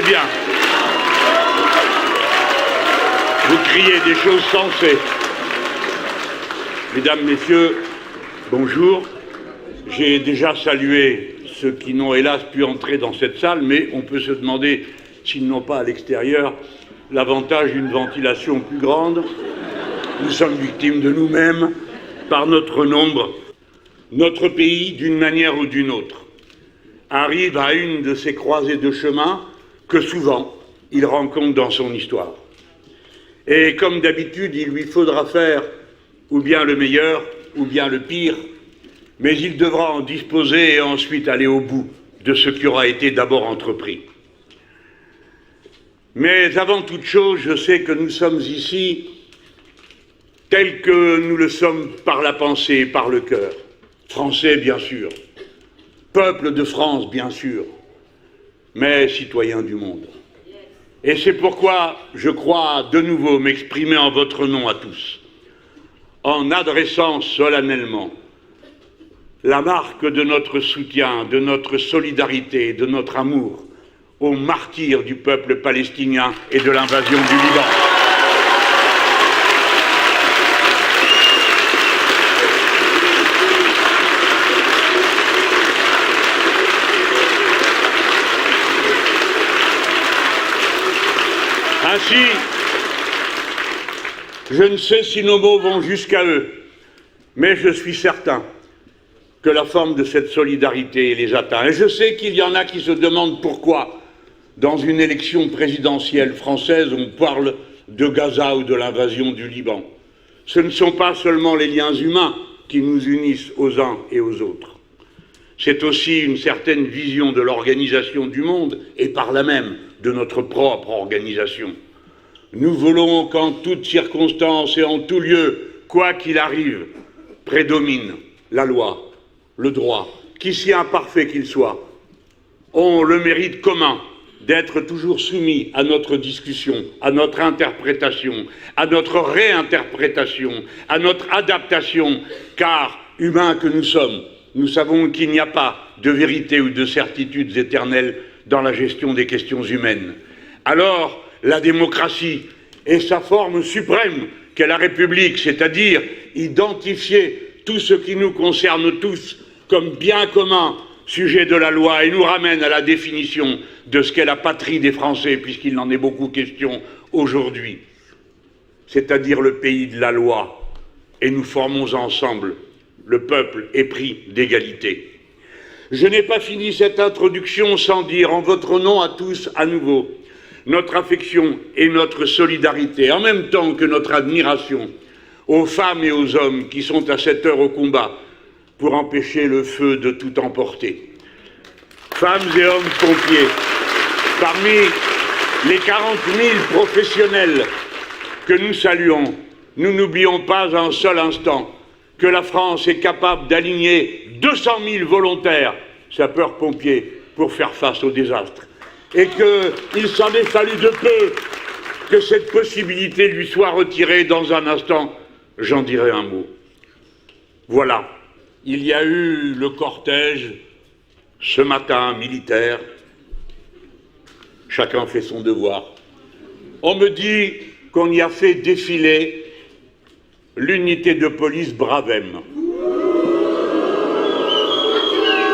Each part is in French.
c'est bien. Vous criez des choses sensées. Mesdames, Messieurs, bonjour. J'ai déjà salué ceux qui n'ont hélas pu entrer dans cette salle, mais on peut se demander s'ils n'ont pas à l'extérieur l'avantage d'une ventilation plus grande. Nous sommes victimes de nous-mêmes par notre nombre. Notre pays, d'une manière ou d'une autre, arrive à une de ces croisées de chemin que souvent il rencontre dans son histoire. Et comme d'habitude, il lui faudra faire ou bien le meilleur ou bien le pire, mais il devra en disposer et ensuite aller au bout de ce qui aura été d'abord entrepris. Mais avant toute chose, je sais que nous sommes ici tels que nous le sommes par la pensée et par le cœur. Français, bien sûr, peuple de France, bien sûr, mais citoyens du monde. Et c'est pourquoi je crois de nouveau m'exprimer en votre nom à tous, en adressant solennellement la marque de notre soutien, de notre solidarité, de notre amour aux martyrs du peuple palestinien et de l'invasion du Liban. Ainsi, je ne sais si nos mots vont jusqu'à eux, mais je suis certain que la forme de cette solidarité les atteint. Et je sais qu'il y en a qui se demandent pourquoi, dans une élection présidentielle française, on parle de Gaza ou de l'invasion du Liban. Ce ne sont pas seulement les liens humains qui nous unissent aux uns et aux autres. C'est aussi une certaine vision de l'organisation du monde et par là même de notre propre organisation. Nous voulons qu'en toutes circonstances et en tout lieu, quoi qu'il arrive, prédomine la loi, le droit, qui si imparfait qu'il soit, ont le mérite commun d'être toujours soumis à notre discussion, à notre interprétation, à notre réinterprétation, à notre adaptation, car humains que nous sommes, nous savons qu'il n'y a pas de vérité ou de certitudes éternelles dans la gestion des questions humaines. Alors, la démocratie et sa forme suprême qu'est la République, c'est-à-dire identifier tout ce qui nous concerne tous comme bien commun, sujet de la loi, et nous ramène à la définition de ce qu'est la patrie des Français, puisqu'il en est beaucoup question aujourd'hui, c'est-à-dire le pays de la loi, et nous formons ensemble le peuple épris d'égalité. Je n'ai pas fini cette introduction sans dire en votre nom à tous à nouveau notre affection et notre solidarité, en même temps que notre admiration aux femmes et aux hommes qui sont à cette heure au combat pour empêcher le feu de tout emporter. Femmes et hommes pompiers, parmi les 40 000 professionnels que nous saluons, nous n'oublions pas un seul instant que la France est capable d'aligner 200 000 volontaires, sapeurs-pompiers, pour faire face au désastre. Et qu'il s'en est fallu de peu que cette possibilité lui soit retirée. Dans un instant, j'en dirai un mot. Voilà, il y a eu le cortège, ce matin, militaire. Chacun fait son devoir. On me dit qu'on y a fait défiler l'unité de police Bravem.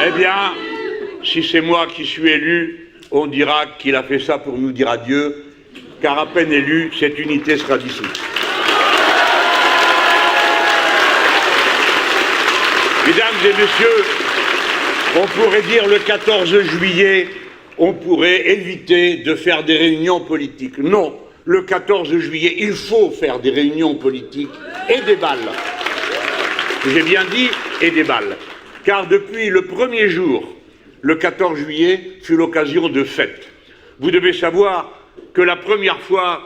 Eh bien, si c'est moi qui suis élu, on dira qu'il a fait ça pour nous dire adieu, car à peine élu, cette unité sera dissoute. Mesdames et messieurs, on pourrait dire le 14 juillet, on pourrait éviter de faire des réunions politiques. Non, le 14 juillet, il faut faire des réunions politiques et des balles. J'ai bien dit et des balles. Car depuis le premier jour, le 14 juillet fut l'occasion de fête. Vous devez savoir que la première fois,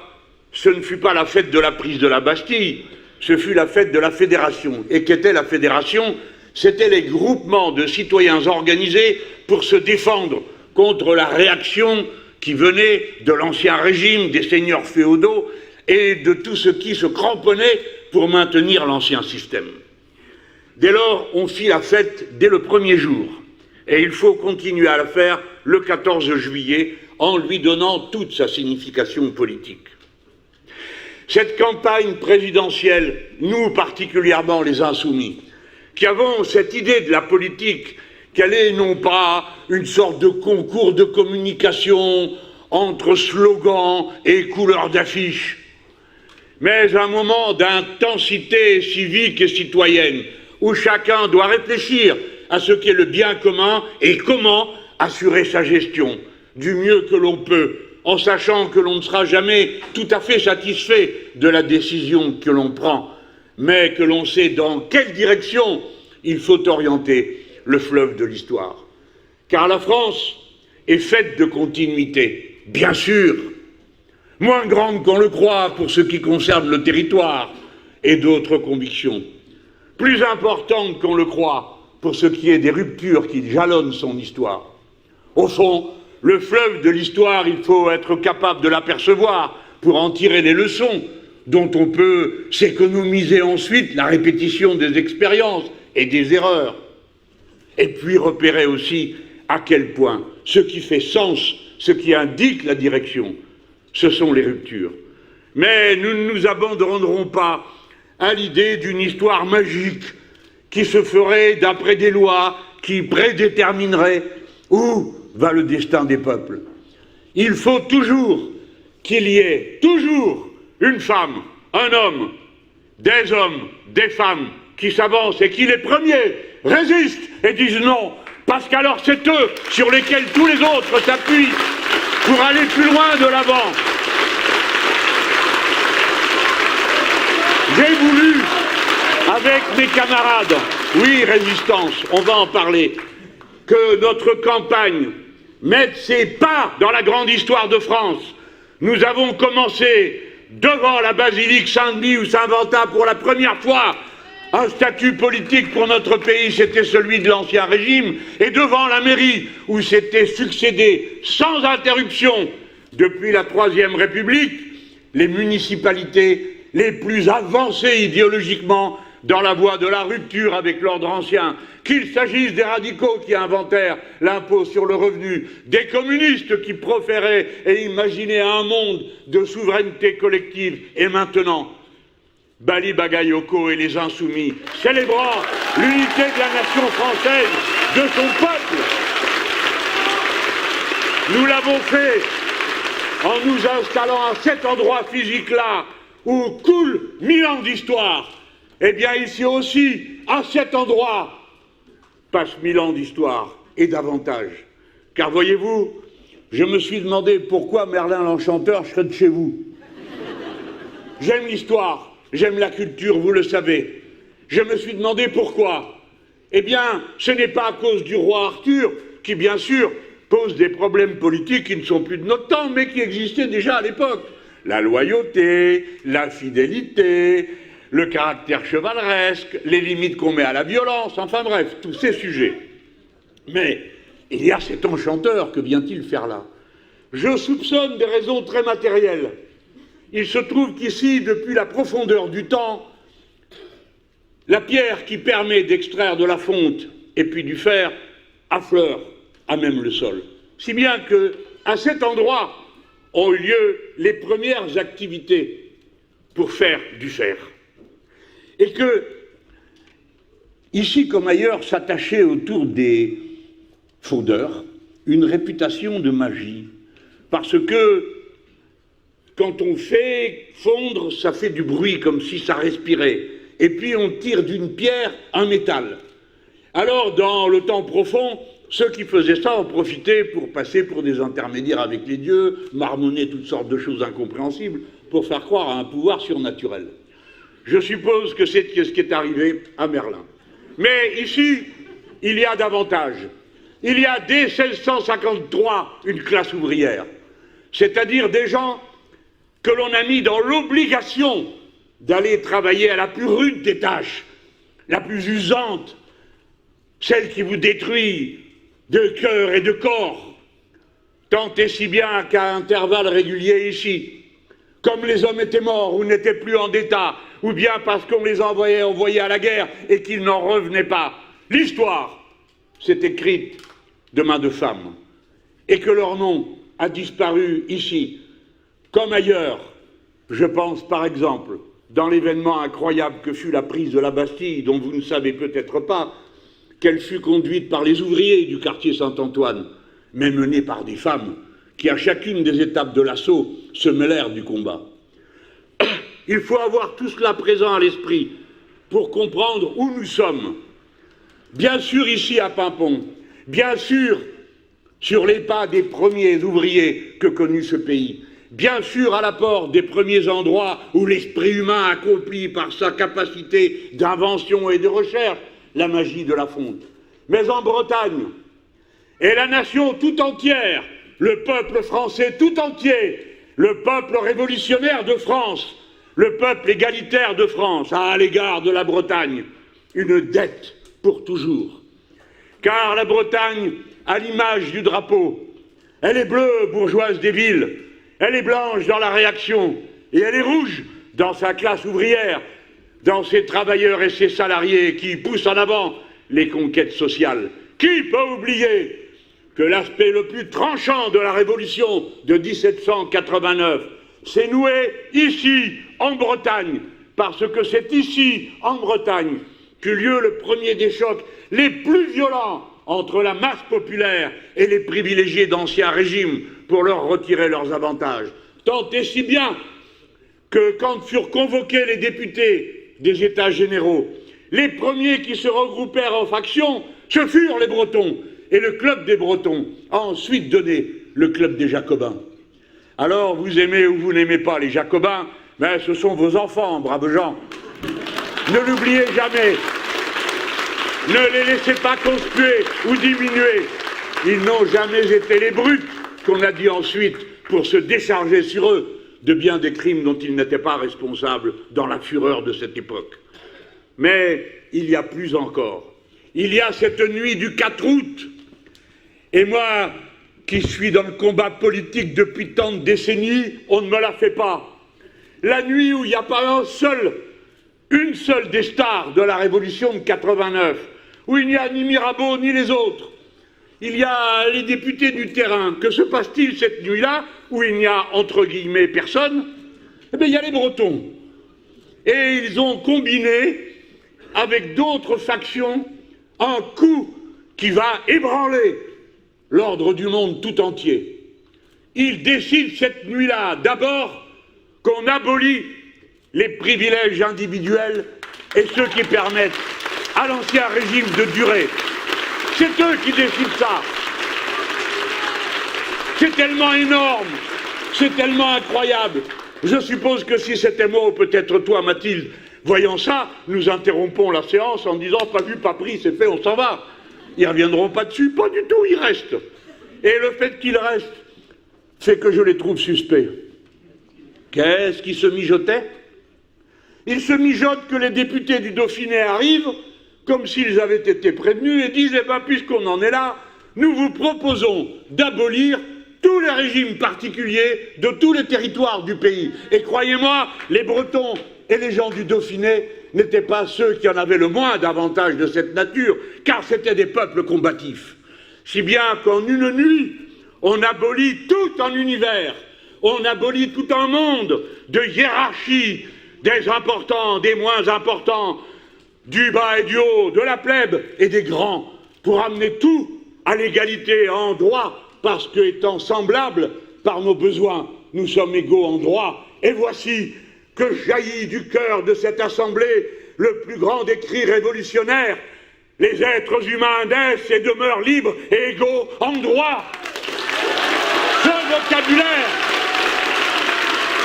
ce ne fut pas la fête de la prise de la Bastille, ce fut la fête de la Fédération. Et qu'était la Fédération? C'étaient les groupements de citoyens organisés pour se défendre contre la réaction qui venait de l'ancien régime, des seigneurs féodaux et de tout ce qui se cramponnait pour maintenir l'ancien système. Dès lors, on fit la fête dès le premier jour. Et il faut continuer à la faire le 14 juillet en lui donnant toute sa signification politique. Cette campagne présidentielle, nous particulièrement les Insoumis, qui avons cette idée de la politique qu'elle est non pas une sorte de concours de communication entre slogans et couleurs d'affiches, mais un moment d'intensité civique et citoyenne où chacun doit réfléchir à ce qu'est le bien commun et comment assurer sa gestion du mieux que l'on peut, en sachant que l'on ne sera jamais tout à fait satisfait de la décision que l'on prend, mais que l'on sait dans quelle direction il faut orienter le fleuve de l'histoire. Car la France est faite de continuité, bien sûr, moins grande qu'on le croit pour ce qui concerne le territoire et d'autres convictions, plus importante qu'on le croit pour ce qui est des ruptures qui jalonnent son histoire. Au fond, le fleuve de l'histoire, il faut être capable de l'apercevoir pour en tirer les leçons dont on peut s'économiser ensuite la répétition des expériences et des erreurs. Et puis repérer aussi à quel point ce qui fait sens, ce qui indique la direction, ce sont les ruptures. Mais nous ne nous abandonnerons pas à l'idée d'une histoire magique qui se ferait d'après des lois qui prédétermineraient où va le destin des peuples. Il faut toujours qu'il y ait toujours une femme, un homme, des femmes qui s'avancent et qui les premiers résistent et disent non, parce qu'alors c'est eux sur lesquels tous les autres s'appuient pour aller plus loin de l'avant. J'ai voulu, avec mes camarades, oui, résistance, on va en parler, que notre campagne mette ses pas dans la grande histoire de France. Nous avons commencé devant la basilique Saint-Denis où s'inventa pour la première fois un statut politique pour notre pays, c'était celui de l'Ancien Régime, et devant la mairie où s'étaient succédés sans interruption depuis la Troisième République les municipalités les plus avancées idéologiquement dans la voie de la rupture avec l'ordre ancien, qu'il s'agisse des radicaux qui inventèrent l'impôt sur le revenu, des communistes qui proféraient et imaginaient un monde de souveraineté collective, et maintenant, Bali Bagayoko et les Insoumis, célébrant l'unité de la nation française, de son peuple. Nous l'avons fait en nous installant à cet endroit physique-là où coule 1000 ans d'histoire. Eh bien ici aussi, à cet endroit, passe 1000 ans d'histoire et davantage. Car voyez-vous, je me suis demandé pourquoi Merlin l'Enchanteur serait de chez vous. J'aime l'histoire, j'aime la culture, vous le savez. Je me suis demandé pourquoi. Eh bien, ce n'est pas à cause du roi Arthur, qui bien sûr pose des problèmes politiques qui ne sont plus de notre temps, mais qui existaient déjà à l'époque. La loyauté, la fidélité, le caractère chevaleresque, les limites qu'on met à la violence, enfin bref, tous ces sujets. Mais il y a cet enchanteur, que vient-il faire là? Je soupçonne des raisons très matérielles. Il se trouve qu'ici, depuis la profondeur du temps, la pierre qui permet d'extraire de la fonte et puis du fer affleure à même le sol. Si bien que, à cet endroit, ont eu lieu les premières activités pour faire du fer. Et que, ici comme ailleurs, s'attachait autour des fondeurs une réputation de magie. Parce que, quand on fait fondre, ça fait du bruit comme si ça respirait. Et puis on tire d'une pierre un métal. Alors, dans le temps profond, ceux qui faisaient ça en profitaient pour passer pour des intermédiaires avec les dieux, marmonner toutes sortes de choses incompréhensibles, pour faire croire à un pouvoir surnaturel. Je suppose que c'est ce qui est arrivé à Merlin. Mais ici, il y a davantage. Il y a dès 1653 une classe ouvrière, c'est-à-dire des gens que l'on a mis dans l'obligation d'aller travailler à la plus rude des tâches, la plus usante, celle qui vous détruit de cœur et de corps, tant et si bien qu'à intervalles réguliers ici, comme les hommes étaient morts ou n'étaient plus en état, ou bien parce qu'on les envoyait à la guerre et qu'ils n'en revenaient pas. L'histoire s'est écrite de main de femmes, et que leur nom a disparu ici, comme ailleurs. Je pense par exemple dans l'événement incroyable que fut la prise de la Bastille, dont vous ne savez peut-être pas qu'elle fut conduite par les ouvriers du quartier Saint-Antoine, mais menée par des femmes qui, à chacune des étapes de l'assaut, se mêlèrent du combat. Il faut avoir tout cela présent à l'esprit pour comprendre où nous sommes. Bien sûr ici à Paimpont, bien sûr sur les pas des premiers ouvriers que connut ce pays, bien sûr à la porte des premiers endroits où l'esprit humain accomplit par sa capacité d'invention et de recherche la magie de la fonte. Mais en Bretagne, et la nation tout entière, le peuple français tout entier, le peuple révolutionnaire de France, le peuple égalitaire de France a à l'égard de la Bretagne une dette pour toujours. Car la Bretagne, à l'image du drapeau, elle est bleue, bourgeoise des villes, elle est blanche dans la réaction, et elle est rouge dans sa classe ouvrière, dans ses travailleurs et ses salariés qui poussent en avant les conquêtes sociales. Qui peut oublier que l'aspect le plus tranchant de la Révolution de 1789 s'est noué ici, en Bretagne, parce que c'est ici, en Bretagne, qu'eut lieu le premier des chocs les plus violents entre la masse populaire et les privilégiés d'anciens régimes pour leur retirer leurs avantages. Tant et si bien que quand furent convoqués les députés des États généraux, les premiers qui se regroupèrent en factions, ce furent les Bretons, et le club des Bretons a ensuite donné le club des Jacobins. Alors, vous aimez ou vous n'aimez pas les Jacobins, mais ce sont vos enfants, braves gens. Ne l'oubliez jamais. Ne les laissez pas conspuer ou diminuer. Ils n'ont jamais été les brutes qu'on a dit ensuite pour se décharger sur eux de bien des crimes dont ils n'étaient pas responsables dans la fureur de cette époque. Mais il y a plus encore. Il y a cette nuit du 4 août. Et moi, qui suis dans le combat politique depuis tant de décennies, on ne me la fait pas. La nuit où il n'y a pas une seule des stars de la Révolution de 89, où il n'y a ni Mirabeau ni les autres. Il y a les députés du terrain. Que se passe-t-il cette nuit-là, où il n'y a, entre guillemets, personne? Eh bien, il y a les Bretons. Et ils ont combiné, avec d'autres factions, un coup qui va ébranler l'ordre du monde tout entier. Ils décident cette nuit-là, d'abord, qu'on abolit les privilèges individuels et ceux qui permettent à l'ancien régime de durer. C'est eux qui décident ça. C'est tellement énorme, c'est tellement incroyable. Je suppose que si c'était moi, ou peut-être toi, Mathilde, voyant ça, nous interrompons la séance en disant « pas vu, pas pris, c'est fait, on s'en va ». Ils ne reviendront pas dessus, pas du tout, ils restent. Et le fait qu'ils restent fait que je les trouve suspects. Qu'est-ce qui se mijotait? Il se mijote que les députés du Dauphiné arrivent, comme s'ils avaient été prévenus, et disent « eh bien, puisqu'on en est là, nous vous proposons d'abolir tous les régimes particuliers de tous les territoires du pays. » Et croyez-moi, les Bretons et les gens du Dauphiné n'étaient pas ceux qui en avaient le moins d'avantages de cette nature, car c'étaient des peuples combatifs. Si bien qu'en une nuit, on abolit tout un univers, on abolit tout un monde de hiérarchie, des importants, des moins importants, du bas et du haut, de la plèbe et des grands, pour amener tout à l'égalité en droit, parce que, étant semblables par nos besoins, nous sommes égaux en droit. Et voici que jaillit du cœur de cette assemblée le plus grand des cris révolutionnaires. Les êtres humains naissent et demeurent libres et égaux en droit. Ce vocabulaire,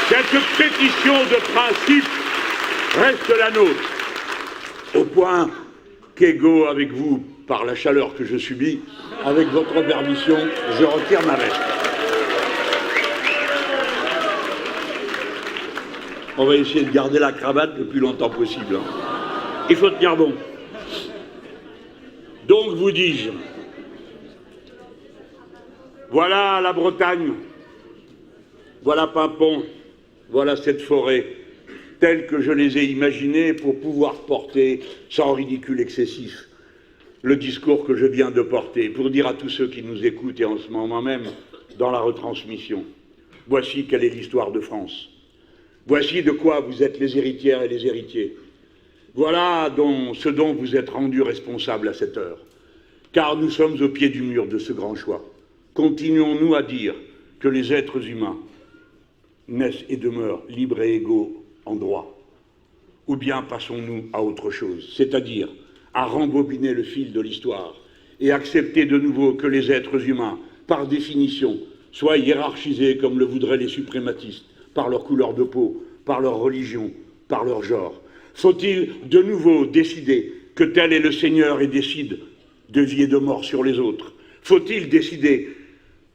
cette pétition de principe reste la nôtre, au point qu'égaux avec vous par la chaleur que je subis, avec votre permission, je retire ma veste. On va essayer de garder la cravate le plus longtemps possible. Il faut tenir bon. Donc, vous dis-je, voilà la Bretagne, voilà Paimpont, voilà cette forêt, telle que je les ai imaginées pour pouvoir porter, sans ridicule excessif, le discours que je viens de porter, pour dire à tous ceux qui nous écoutent, et en ce moment même, dans la retransmission. Voici quelle est l'histoire de France. Voici de quoi vous êtes les héritières et les héritiers. Voilà ce dont vous êtes rendus responsables à cette heure. Car nous sommes au pied du mur de ce grand choix. Continuons-nous à dire que les êtres humains naissent et demeurent libres et égaux en droit? Ou bien passons-nous à autre chose, c'est-à-dire à rembobiner le fil de l'histoire et accepter de nouveau que les êtres humains, par définition, soient hiérarchisés comme le voudraient les suprématistes, par leur couleur de peau, par leur religion, par leur genre? Faut-il de nouveau décider que tel est le Seigneur et décide de vie et de mort sur les autres? Faut-il décider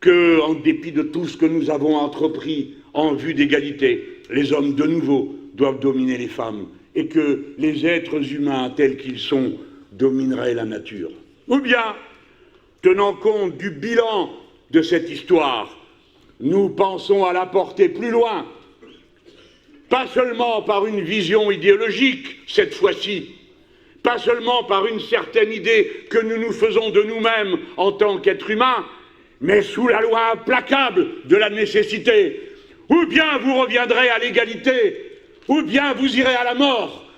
que, en dépit de tout ce que nous avons entrepris en vue d'égalité, les hommes de nouveau doivent dominer les femmes et que les êtres humains tels qu'ils sont domineraient la nature? Ou bien, tenant compte du bilan de cette histoire, nous pensons à la porter plus loin, pas seulement par une vision idéologique, cette fois-ci, pas seulement par une certaine idée que nous nous faisons de nous-mêmes en tant qu'êtres humains, mais sous la loi implacable de la nécessité. Ou bien vous reviendrez à l'égalité, ou bien vous irez à la mort,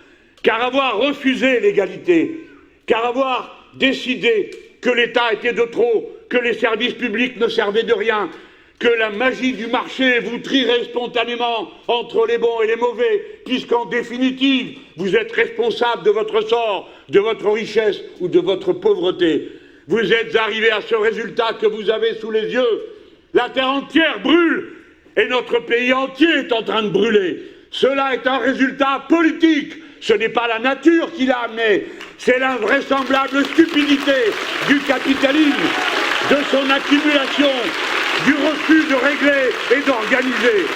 car avoir refusé l'égalité, car avoir décidé que l'État était de trop, que les services publics ne servaient de rien, que la magie du marché vous trierait spontanément entre les bons et les mauvais, puisqu'en définitive, vous êtes responsable de votre sort, de votre richesse ou de votre pauvreté. Vous êtes arrivé à ce résultat que vous avez sous les yeux. La terre entière brûle et notre pays entier est en train de brûler. Cela est un résultat politique. Ce n'est pas la nature qui l'a amené, c'est l'invraisemblable stupidité du capitalisme, de son accumulation, du refus de régler et d'organiser.